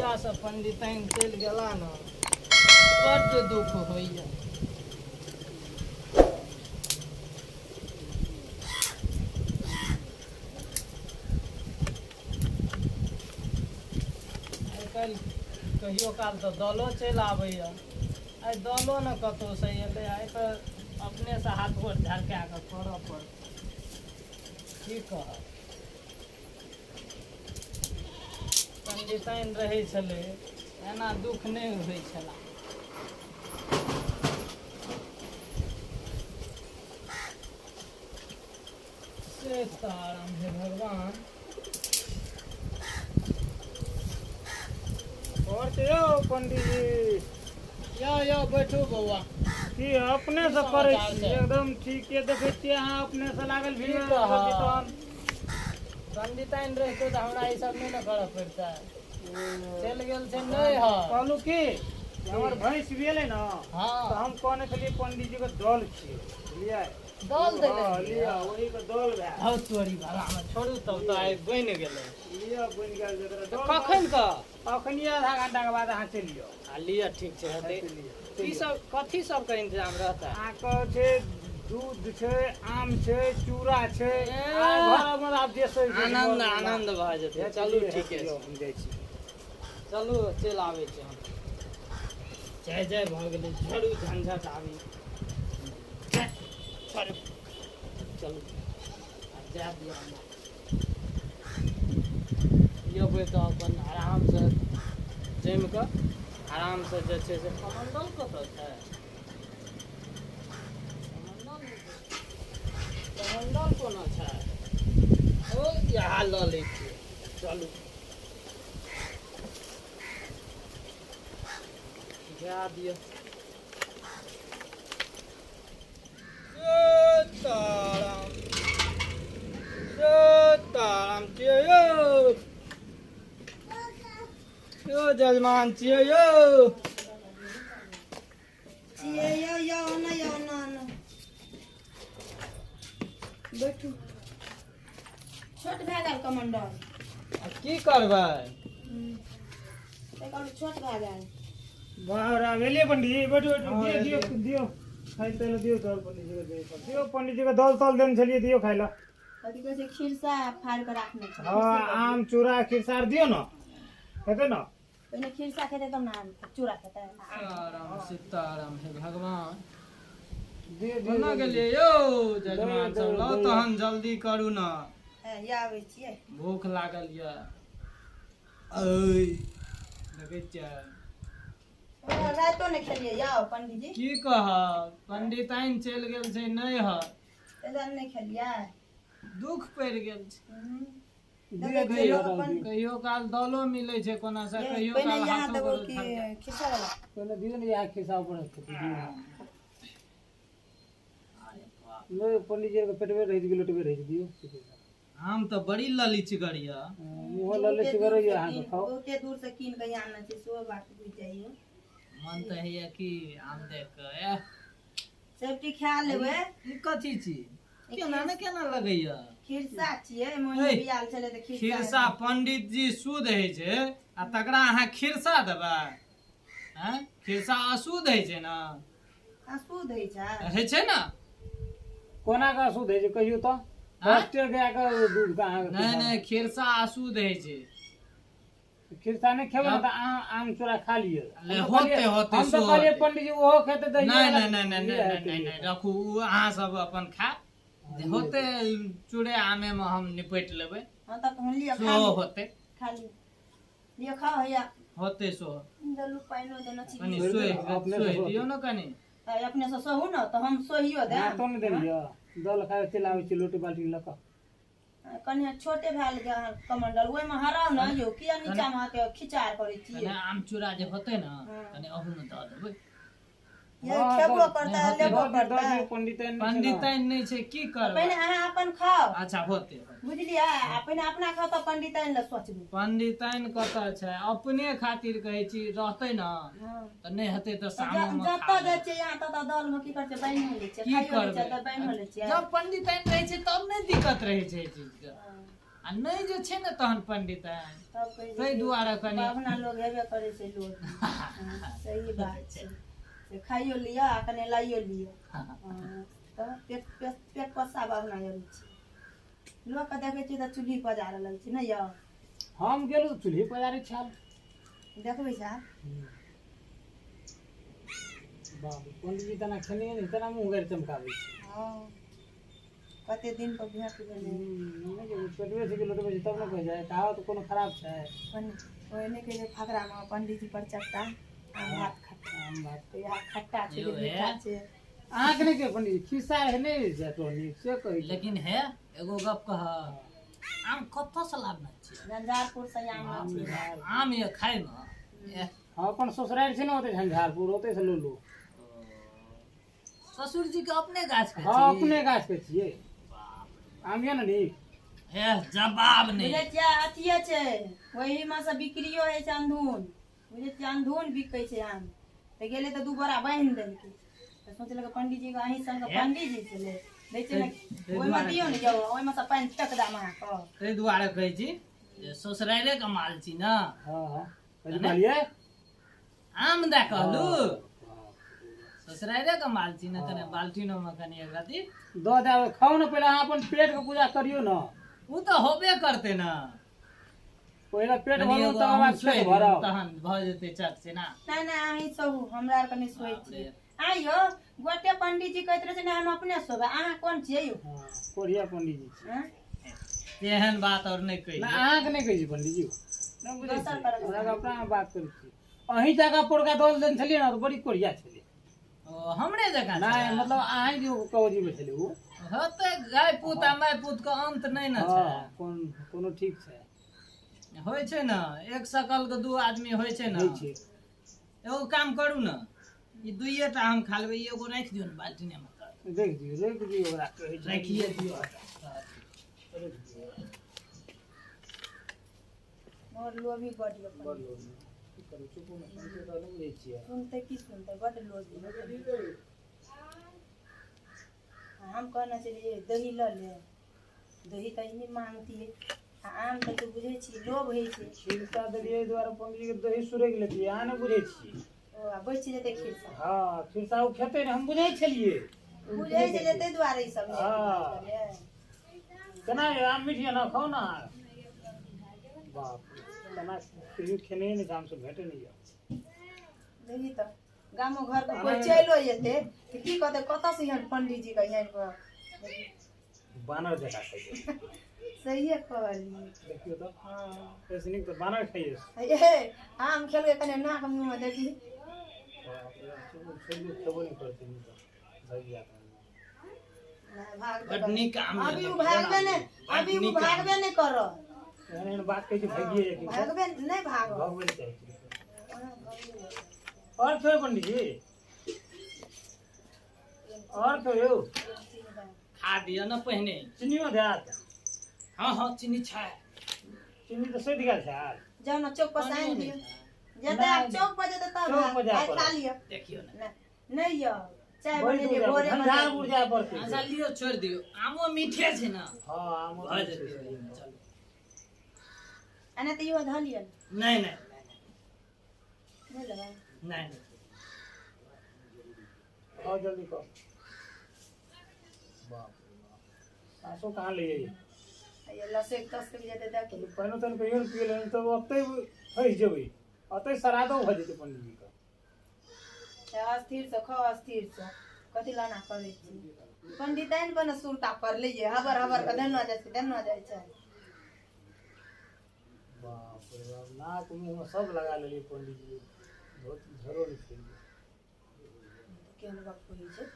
जहिया से पंडिताइन चलि गेला न बड्ड दुख होइया। कहियो काल तो दलो चलि आबैया। आइ दलो न कतहु से एलै, आइ तऽ अपने से हाथ गोड़ झरका कऽ करऽ पड़तै। की कहब, पंडिताइन रहै छलै एना दुख नहि होइ छला। सीताराम हे भगवान। और के यौ पंडित जी, यो बैठू बौआ। की अपने से करे छी? एकदम ठीके देखे छियै अहाँ, अपने से लागल भी पंडिताइन रहते तो हमरा ई सब नहीं न करऽ पड़ता। चल गेल छै नहीं है। कहलू की हमर भैंस भेलै न, हाँ तो हम कहने छलिए पंडित जी के दल छियै, बुझलियै? दल दे लिया वही के दल भए। हौ तोरी बाबा में छोड़ू तब तो आइ बनि गेलै। लिया बन गेल जकरा कखन का अखनी आधा घंटा के बाद अहाँ चलियो। आ लिया ठीक छै हेतै। ई सब कथी सब का इंतजाम रहता? अहाँके छै दूध छै, आम छै, चूड़ा छै, घर में आब जे सब आनंद आनंद भऽ जेतै। चलू ठीके छै, हम जाइ छी। चलू चलि आबै छी हम। जय जय भऽ गेलै, छोड़ू झंझट आबी। छोड़ू चलू आ जाए दिअ हमरा। जेबै तऽ अपन आरामसँ जमि कऽ आरामसँ जे छै से कमण्डल कतऽ छै? कमण्डल कोना छै? ओ इएह लऽ लै छियै। चलू जा दिअ। सीताराम सीताराम छियै यौ, यो जजमान छियै यौ। बैठू। छोट भए गेल कमण्डल। की करबै? छोट भए गेल। बाहर आवेलिए पंडित जी, बैठो बैठो, दियो दियो दियो खाइ तले दियो दल पंडित जी के दियो पंडित जी के दल तल देने छलिए, दियो खाइ ला। कथी कहै छै खिरसा फाड़ के राखने छै। हां आम चूड़ा खिरसा दियो न, हेतै न? पहले खिरसा खेतै तब ना आम चूड़ा खेतै। सीताराम सीताराम हे भगवान। दियो कोना गेलियै यौ जजमान सब? लौ तहन जल्दी करू न, या आबै छियै। भूख लागल यऽ। ऐ देखै छियै रातो ने खेलिए यौ पंडित जी। की कहब, पंडिताइन चलि गेल छै नहीं है, एदन नहीं खेलिए। दुख पड़ि गेल छै। दियो दियो कहियो काल दलो मिलै छै कोना से, कहियो पहले काल यहाँ हाथो देबो गोड़ कि झरका। खिरसा वाला। पहले दियो ने यहाँ खिरसा ऊपर दियो। नहीं पंडित जी के पेटवे रह गेल, लोटवे रह दियो। आम तो बड़ी ललिचगर यऽ। मुंह लले सिगरे ये अहाँ के खाओ। ओके दूर से कीन के आनना छै, सो बात बुझ जाइयो। मन तो है कि आम देख के सबटी खा लेबै। ई कथी छी? केना ने केना लगैया? खिरसा छियै, मोही बियाल छले त खिरसा पंडित जी शुद्ध है छै आ तकरा अहाँ खिरसा देबै? हैं खिरसा अशुद्ध है छै ना? अशुद्ध है छै ना? कोना का अशुद्ध है छै कहियो तो? हॉस्टल गया का दूध का अहाँ के? नहीं नहीं खिरसा अशुद्ध है छै। खिरसा नहीं खेबे न त आम चूड़ा खा लिए। होते होते हम तो कहलिए पंडित जी ओहो खेते दही। नहीं नहीं नहीं नहीं नहीं नहीं रखू, अहाँ सब अपन खा होते चूड़े आमे में हम निपट लेबै। हां त हम लिया खा सो होते खा लिया खाओ हैया होते सो दलू पाइनो देना छी। कनी सोई दियो न कनी। अपने से सहू न त हम सोहियो दे। हां तो नहीं देलियो दल खाए चिल्लावे छी लोटी बाल्टी ल क। कन्या छोटे भेल गेल कमंडल ओय में हराव न यो किया नीचा में के खिचार करे छी। कने आम चूड़ा जे होते न कने अहू में द देबै। ये खेबो करता है लेबो करता है। पंडिताइन नहीं छै की करबै? पहले अहाँ अपन खाओ। अच्छा होते बुझलियै, पहले अपना खाओ त पंडिताइन ल सोचबू। पंडिताइन कत छै? अपने खातिर कहै छी, रहतै न त नहीं हेतै त सामने में जत जाय छै यहाँ त दल में की कर छै बाइन हो लै छै, की खाइयो लै छै करबै? त बाइन हो लै छै। जब पंडिताइन रहै छै तब नहीं दिक्कत रहै छै ई चीज के। आ नहीं जे छै ने तहन पंडित तब कहि ताहि दुआरे कनि बाबना लोग हेबे करे छै लोग सही बात छै से खाइयो लिया आ कने लाइयो लिया तऽ पेट पस्सा बाबना जरूर छै लोक के देखै छियै तऽ चूल्ही पजारऽ लगै छै नहि यौ हम गेलहुँ चूल्ही पजारै छल देखबै साहब बाबू पंडित जी तना खेने नहीं तना मुँह गाड़ी चमकाबै छै हाँ कते दिन पर भेट भेलै पेटवे से गेलो तब न कह जाए कहावत कोनो खराब छै ओहने के जे फकरा में पंडित जी पर चक्का आम भात खट्टा आम बात तो यार खट्टा छै यो कि मीठा है। छै आँख नहीं के पंडित जी खिस्सा है नहीं जा तो नहीं से कही लेकिन है एगो गप कह आम कतऽ से लाबना छै झंझारपुर से आम छै आम ये खाय में हाँ अपन ससुराल छै ना होते झंझारपुर होते से लो लो ससुर जी के अपने गाछ के हाँ अपने गाछ के छिए आम ये ना नीक है जवाब नहीं बुझे छियै अथिये छै वही में से बिक्रियो होइ छै अंधून बुझे छियै अंधून बिकै छै आम तऽ गेले तऽ दू बोरा बान्हि देलकै तऽ सोचलक पंडित जी के अहीं संग पंडित जी छलै दै छै ने ओहिमे दियौ ने यौ ओहिमे से पानि फेक दाम अहाँके ताहि दुआरे कहै छी जे ससुराले के माल छी ना हाँ हाँ कथी कहलिए आम दे कहलू ससुराले के माल छी ना कने बाल्टीनो में कने एक रति दो जाओ खाओ ना पहले अहाँ अपन पेट के पूजा करियो ना उ तो होबे करते ना पहले पेट कनी भरो एगो तब अहूँ बाद सोहि खेत दियौ, भरो तहन भऽ जेतै चट से ना नहीं नहीं अहीं सहू हमरा आर कने सोइ छी आइयो गोटे पंडित जी कहैत रहे छै ने हम अपने सोबे अहाँ कोन छियै यौ हाँ कोढ़िया पंडित जी छी। हैं? एहन बात और नहीं कही ना अहाँ के नहीं कही छी पंडित जी ना बुझे छी दोसर तरह के हमरा अपना में बात करै छी अहीं जगह पोड़का दल देन छलिए ना तो बड़ी कोढ़िया छलिए ओ हमरे जगह ना मतलब अहीं जो कवजी में छलिए वो होते गाय पूत आ माय पूत के अंत नहीं ना हाँ छै कोनो ठीक छै होइ छै ना एक सकल के दू आदमी होइ छै ना नहीं छै एगो काम करू ना ई दुइये टा हम खा लेबै एगो राखि दियौ ने बाल्टीने में देख दियो ओकरा कहै छै राखिए दियौ मोर लोभी बड यो बड़ लोग की करू चुप ना सुनते तो नहीं बुझे छियै सुनते की सुनते बड लोभी हम कहना चलिए दही ल ले दही तो इन्हीं मांगती है आ आम तो तू बुझे छी लोभ है छै खीरसा देलिए द्वारा पंडित जी के दही सुरग लेतिए अहाँ नहीं बुझे छी ओ बच जेते खीरसा हाँ खीरसा वो खेते ने हम बुझे छलिए बुझे छै जे तै दुआरे ई सब हाँ। केना ये आम मीठिया ना खाओ ना बाप रे, केना कहियो खेने नहीं काम से भेटे नहीं यऽ देखी तो गामो घर के कोई चलो जेते तो की कहते कत से यहाँ पंडित जी का यहाँ बानर जका खाइए सही है कहली देखियो तो हाँ ऐसे नहीं तो बानर खाइए ये आम खेलवे कने नाक मुंह में देखी खेबो नहीं करते नहीं तो भाग जाता भाग बड नीक आम अभी वो भागबे ने अभी वो भागबे नहीं करो एहन बात कह के भागिए कि भागबे नहीं भागो भागबे नहीं चाहिए और क्यों पंडित जी और क्यों खा दियो ना पहिने चीनियो ध्यान हाँ हाँ चीनी छै चीनी तो सही दिखा यार जाओ ना चौक पर साइन दियो जते आप चौक पर जते तब चौक पर जा भाई पड़ो। खा लियो देखियो ना नहीं यो चाय बड़ी बने दूर जे भोरे में झंझार उड़ जाए पड़ते अच्छा लियो छोड़ दियो आमो मीठे छै ना हाँ आम भऽ जेतै चलो अने तो यो ध लियो नहीं नहीं नहीं लगा नहीं और जल्दी करो बाप रे बाप सासो कहाँ ले जाइए ये लसे तस के जते तो देखी पहले तो कहियो पिए लेन तो अतै फंस जेबै अतै सरादो भ जेतै पंडित जी का अस्थिर से खो अस्थिर से कथी लाना करे छी पंडिताइन बन सुरता पर लिए हबर हबर के देना जाय छै बाप रे बाप नाक मुंह में सब लगा लेलिए पंडित जी बहुत झरो नहीं खेल केहन बात कहै छै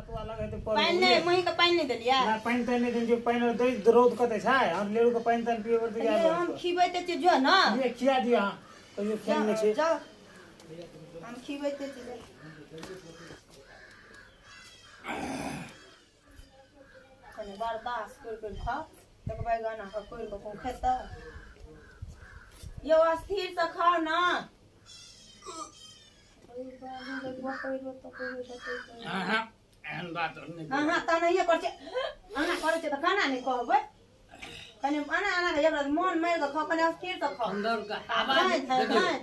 तो अलग है तो पानी नहीं मही के पानी नहीं देलिया ना पानी तने दिन जो पानी दे रौद कते छै हम लेरु के पानी तन पिए पड़ते ये हम खिबैते छी जो ना ये खिया दिया तो ये खेल में छै जाओ हम खिबैते छी कने बर्दाश्त कर खा एक बैगना का कोई को कोन खेता यो अस्थिर से खाओ ना ओई बाबू देखबो कोई रो तो कोई हाँ हाँ एहन बात और नहीं हाँ हाँ ता नहीं कर आना करे छ त खाना नहीं कहबे कने आना के एकरा मन मार के खा कने स्थिर से खा अंदर का हवा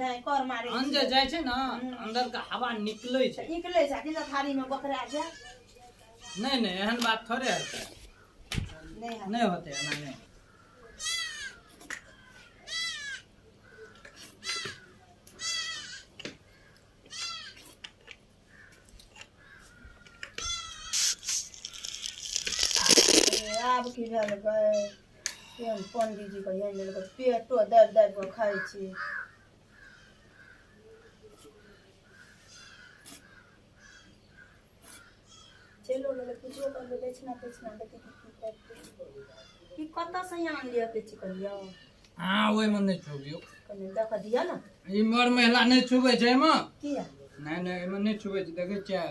धाय कर मारे अंदर जाय छै ना अंदर का हवा निकलै छै निकले छ कि थारी में बकरा जा नहीं नहीं एहन बात थोड़े है नहीं होते है ना नहीं आब की भेल गए केहन पंडित जी के यहाँ मिल गए पेटो दर्द दर्द के खाई छी चलो ले पूछो कर ले दक्षिणा दक्षिणा देती की कत्ता से यहाँ लिया के चिकलिया हां ओय में नहीं छुबियो कने देख दिया ना ई मर महिला नहीं छुबे छै में किया नहीं नहीं एमे नहीं छुबे छै देखे छै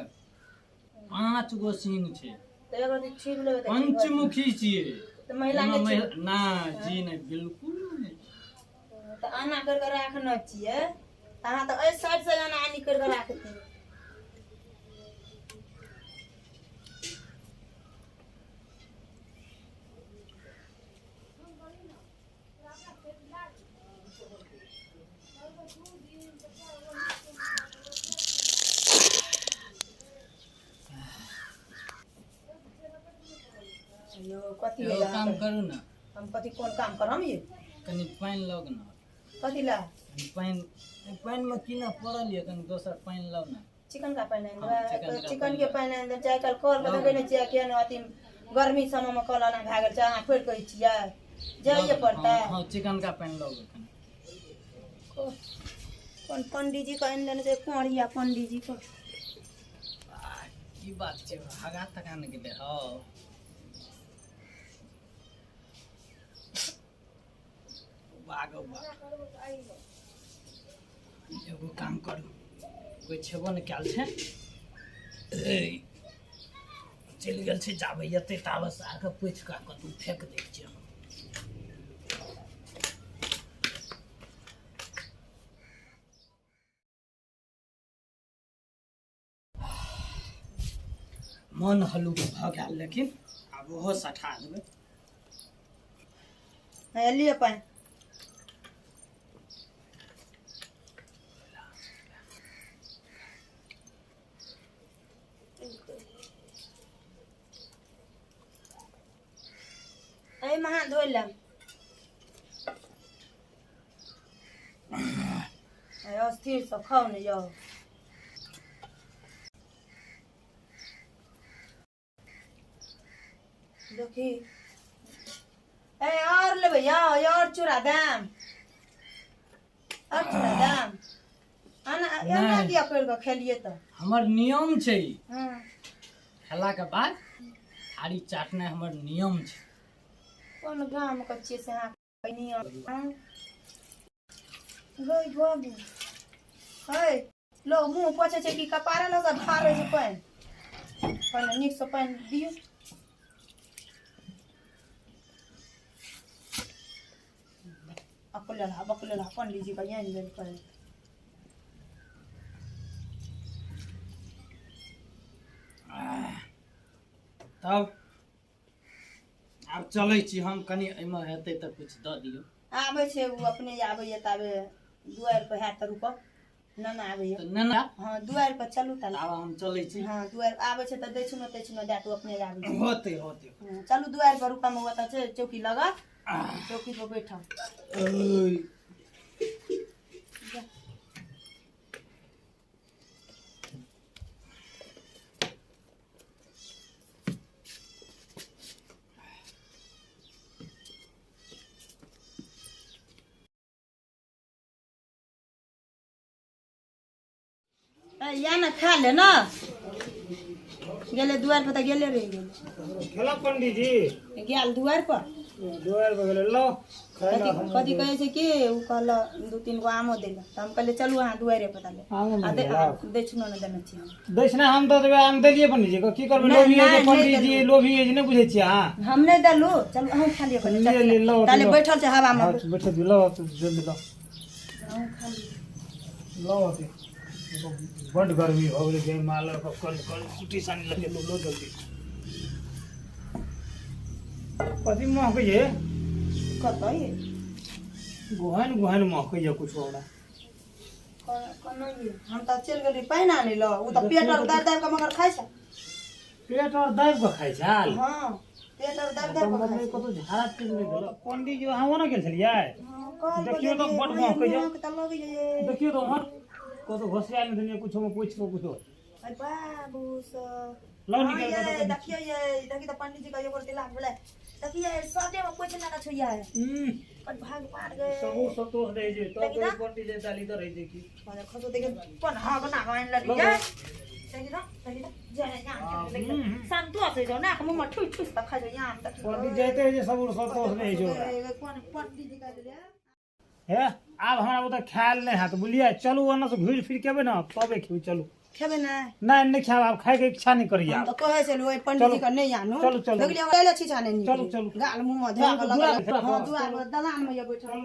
5 गो सींग छै तो अगर छीन लेबे त पंचमुखी छियै तो महिला के ना जी नहीं बिल्कुल नहीं तो आना कर के राखना छिए अहाँ तो ए साइड से आना आनी कर के राखती यो कथि एगो ले काम करू ना हम कथि कोन काम करम ये कनी पानी लग ना कथि ला पानी में की ना पड़ल ये कनी दोसर पानी लग ना चिकन का पानी हाँ, चिकन चिकन के पानी अंदर चाहे कल कॉल के देबे ने चाहिए केन अति गर्मी समय में कल ना भागल छै अहाँ फेर कहै छियै जाइए पड़ता है हां चिकन का पानी लग कनी कौन पंडित जी का इंदन से कोड़िया पंडित जी को की बात छै हगा तका न गेले हो बागो एगो काम करू कोई छेबो न कैल छै चलि गेल छै जाबे एते ताबे से आके पूछ के कतौ फेंक दै छियै मन हल्लुक भऽ गेल लेकिन आब ओहो सठा देबै है लिए पानी ए महा धोइलम ए अस्थिर से खाओ ने जाओ देखी ए और ले भैया और चूड़ा दाम और चूड़ा दाम आना एना नहीं। किया कर के खेलिए तो हमर नियम छै ई। हां खेला के बाद थारी चाटना हमर नियम छै कौन गाम के छिए से हां कनिया गई बाबू है लो मुंह पोछे छै कि कपारे लगा धारे छै पानी नीक से पानी दियो बकुलला पंडित जी का यहाँ निकल कर तब आब चलै छी हम कनी एहिमे हेतै तऽ किछु दऽ दियौ आबे छै वो अपने आबे ताबे दुआर पर हाथ रुको ना आबे तऽ नेना हां दुआर पर चलू त आब हम चलै छी हां दुआर आबे छै त दैछनो तेछनो दे तो अपने आबे छै होते होते चलू दुआर पर रुका में होता छै चौकी लगा चौकी पर बैठा ओय या ना खा ले ना गेले दुआर पर त गेले रह गेले खेला पंडित जी गेल दुआर पर दुआर पर गेले लो खाना कथी कहे छै कि उ कहल 2-3 गो आमो देला त हम कहले चलू अहाँ दुआरे पर ताले दैछनो न देने छी दैछना हम दऽ देबै हम देलिए पंडित जी को की करबै लोभी है पंडित जी लोभी है नहीं बुझै छी अहाँ हम नहीं देलू चल अहूँ खा लियो ले लो ताले बैठल छै हवा में बैठ लो जल्दी लो अहूँ खा लियो लो बड़ गर्मी हो गेलै जे माल कल कल कुटी सानी लगे लो जल्दी कथी महकैए कतऽ ये गोहन गोहन महकैए कुछ हमरा कनो ये हम त चल गेली पानि आने ल उ त पेट और दर्द दर्द के मगर खाइ छ पेट और दाबि कऽ खाइ छाल हां पेट और दर्द दर्द के खाइ छ कतौ झाड़ा पीट नहि देलक पंडित जी अहाँ ओना गेल छलियै देखियो तो बड महकैए त लगे ये देखियो तो वहाँ कतौ घोसियाल में दुनिया कुछो में पूछ कुछो अरे बाबू स लो निकल ये कतौ देखियो ये देखि त पंडित जी का एगो तिलक भेलै देखिए सटे में कुछ ना छुइया है पर भाग मार गए सब तो दे जे तो कोई पंडित जी डाली तो रही देखी मगर खसो देखे पन हा को ना गाइन लगी जाए देखि ना जाने ना संतोष है जो ना मुंह में ठुस ठुस त खा जो यहां तक पंडित जाते जे सब तो नहीं जो कौन पंडित जी का ले है अब हमरा ओत ख्याल नहीं है तो बोलिए चलू ओना से घुर फिर केबे ना तबे खिउ चलू खेबे ना नहीं खाब अब खाए के इच्छा नहीं करिए हम तो कहे से ओए पंडित जी का नहीं आनो चलो चलो देखलिए ले छी छाने नहीं चलो चलो गाल मुंह में धरा के लगा हां दुआर दलान में ये बैठल